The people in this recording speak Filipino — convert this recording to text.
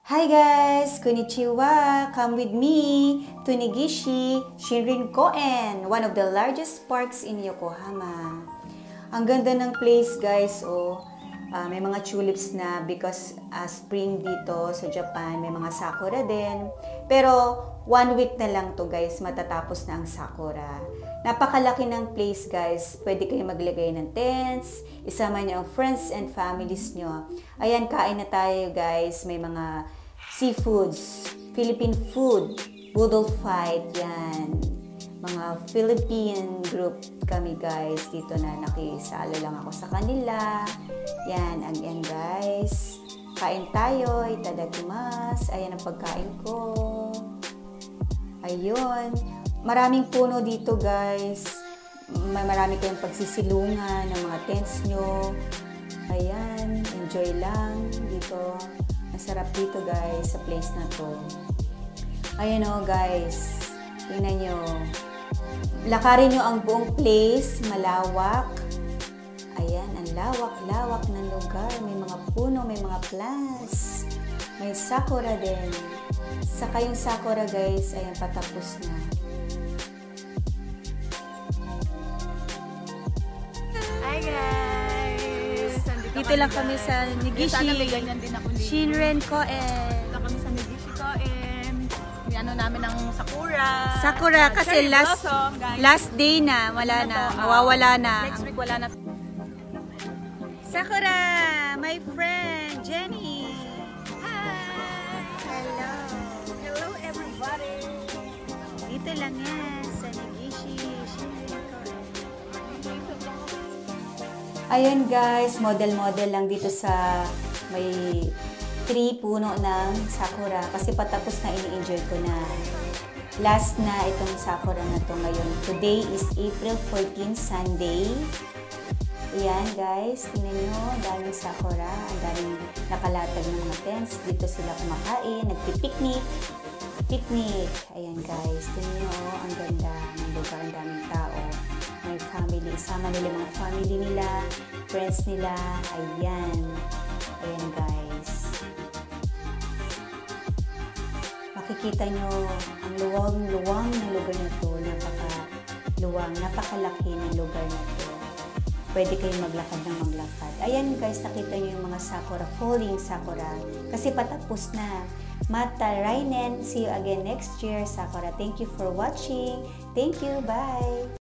Hi guys! Konnichiwa! Come with me to Negishi Shinrin-koen, one of the largest parks in Yokohama. Ang ganda ng place guys, may mga tulips na because spring dito sa Japan, may mga sakura din. Pero 1 week na lang to guys, matatapos na ang sakura. Napakalaki ng place guys, pwede kayo maglagay ng tents, isama niyo ang friends and families nyo. Ayan, kain na tayo guys, may mga seafoods, Philippine food, boodle fight, yan. Mga Philippine group kami guys, dito na nakisalo lang ako sa kanila. Yan, again guys, kain tayo, itadakimasu, ayan ang pagkain ko. Ayun. Maraming puno dito guys. Marami kayong pagsisilungan ng mga tents nyo. Ayan, enjoy lang dito. Masarap dito guys sa place na to. Ayan guys, tingnan nyo. Lakarin nyo ang buong place, malawak. Ayan, ang lawak-lawak ng lugar. May mga puno, may mga plants. May sakura din. Saka yung sakura guys, ayan, patapos na. Hi guys! Dito lang kami sa Negishi Shinrin-koen. Dito kami sa Negishi-koen. May ano namin ng sakura. Sakura kasi blossom, last day na. Wala na. Mawawala na. Next week wala na. Sakura! My friend, Jenny! Hi! Hello! Hello everybody! Dito lang yan sa Negishi Shinrin-koen. Ayan guys, model-model lang dito sa may tree, puno ng sakura. Kasi patapos na, ini-enjoy ko na. Last na itong sakura na to ngayon. Today is April 14, Sunday. Ayan guys, tingnan nyo, daming sakura. Ang daming nakalatag ng mga tents. Dito sila kumakain, nagpipiknik. Picnic. Ayan guys, tingnan nyo, ang ganda ng lugar, ang daming tao. May family, isama nila mga family nila, friends nila. Ayan. Ayan guys. Makikita nyo ang luwang-luwang ng lugar na to. Napaka-luwang, napakalaki ng lugar na to. Pwede kayong maglakad ng maglakad. Ayan guys, nakita nyo yung mga sakura, falling sakura. Kasi patapos na. Mata Rainen. See you again next year, sakura. Thank you for watching. Thank you. Bye.